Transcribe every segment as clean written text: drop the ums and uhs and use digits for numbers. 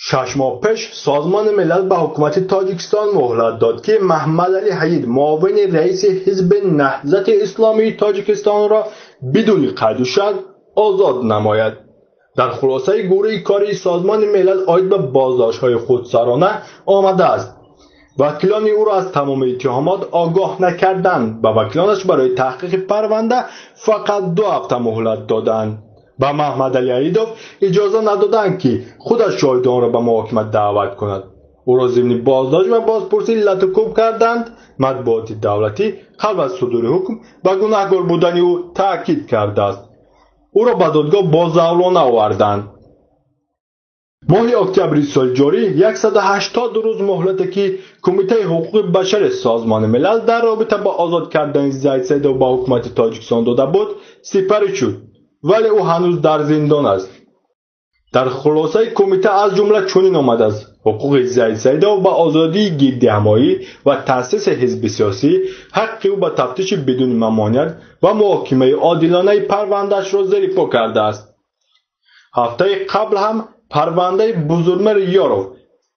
6 ماه پیش سازمان ملل به حکومت تاجیکستان مهلت داد که محمد علی حید معاون رئیس حزب نهضت اسلامی تاجیکستان را بدون قید و شرط آزاد نماید. در خلاصه گروه کاری سازمان ملل عاید به بازداشت‌های خودسرانه آمده است. وکیلان او را از تمام اتهامات آگاه نکردند. به وکیلانش برای تحقیق پرونده فقط 2 هفته مهلت دادند. به محمد علی حیدوف اجازه ندادند که خودش شاهدان را به محاکمه دعوت کند. او را ضمن بازداشت و بازپرسی لطوکوب کردند. مطبوعات دولتی قبل از صدور حکم به گناهکار بودن او تاکید کرده است. او را به دادگاه بازجویانه آوردند. ماه اکتبر سال جاری 180 روز مهلتی که کمیته حقوق بشر سازمان ملل در رابطه با آزاد کردن زید سیدوف به حکومت تاجیکستان داده بود سپری شد، ولی او هنوز در زندان است. در خلاصه کمیته از جمله چنین آمده است: حقوق زید سیدوف به آزادی گردهمایی و تأسیس حزب سیاسی، حق او به تفتیش بدون ممانعت و محاکمه عادلانه پرونده‌اش را زیر پا کرده است. هفته قبل هم پرونده بزرگمر یاروف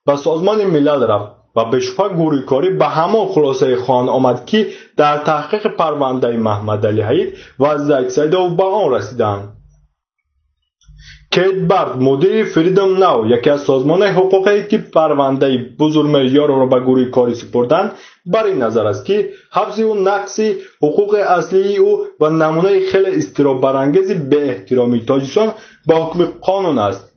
به سازمان ملل رفت و به شبه گروه کاری به همان خلاصه خواهند آمد که در تحقیق پرونده محمد علی حید و زید سیدوف به آن رسیدند. کیت برد، مدیر فریدم ناو، یکی از سازمان حقوقی که پرونده بزرگمر یاروف را به گروه کاری سپردند، بر این نظر است که حبس و نقض حقوق اصلی او و نمونه خیلی اضطراب برانگیز به احترامی تاجیکستان به حکم قانون است.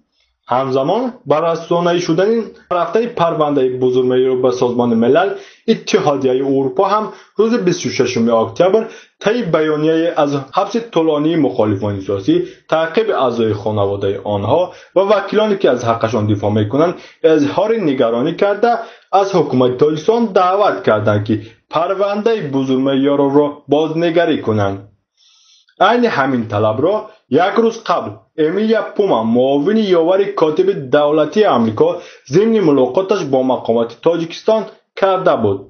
همزمان بر رسانه‌ای شدن رفته پرونده بزرگمر یاروف به سازمان ملل، اتحادیه اروپا هم روز 26 اکتبر طی بیانیه از حبس طولانی مخالفان سیاسی، تعقیب اعضای خانواده آنها و وکیلانی که از حقشان دفاع می‌کنند اظهار نگرانی کرده از حکومت تاجیکستان دعوت کردند که پرونده بزرگمر یاروف را بازنگری کنند. عین همین طلب را یک روز قبل امیلیا پوما، معاون یاور کاتب دولتی آمریکا، ضمن ملاقاتش با مقامات تاجیکستان کرده بود.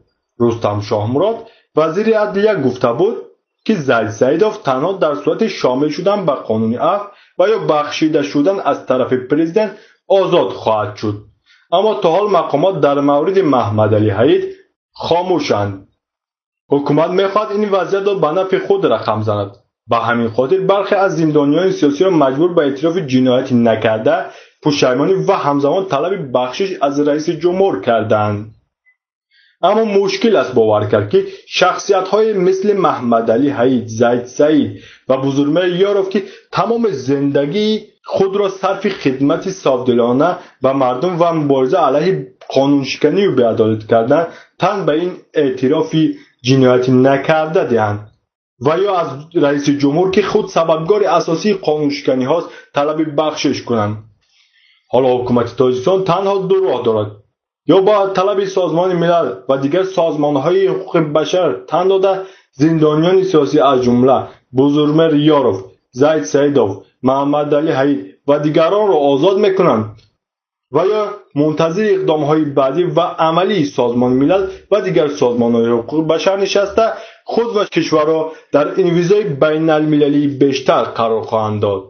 رستم شاهمراد وزیر عدلیه گفته بود که زید سیدوف تنها در صورت شامل شدن به قانون عفو و یا بخشیده شدن از طرف پرزیدنت آزاد خواهد شد. اما تا حال مقامات در مورد محمد علی حید خاموشند. حکومت میخواهد این وضعیت را به نفع خود رقم زند. به همین خاطر برخی از زندانیان سیاسی را مجبور به اعتراف جنایتی نکرده پشیمانی و همزمان طلب بخشش از رئیس جمهور کردند. اما مشکل است باور کرد که شخصیت‌های مثل محمد علی حید، زید سید و بزرگمر یاروف که تمام زندگی خود را صرف خدمت صافدلانه و مردم و مبارزه علیه قانونشکنی و بی‌عدالت کردند، تن به این اعتراف جنایتی نکرده دهند و یا از رئیس جمهور که خود سببگار اساسی قانونشکنی هاست طلب بخشش کنند. حالا حکومت تاجیکستان تنها 2 راه دارد: یا با طلب سازمان ملل و دیگر سازمان‌های حقوق بشر تن داده زندانیان سیاسی از جمله بزرگمر یاروف، زید سیدوف، محمد علی حید و دیگران را آزاد می‌کنند و یا منتظر اقدام‌های بعدی و عملی سازمان ملل و دیگر سازمان‌های حقوق بشر نشسته خود و کشور را در انویزهای بین المللی بیشتر قرار خواهند داد.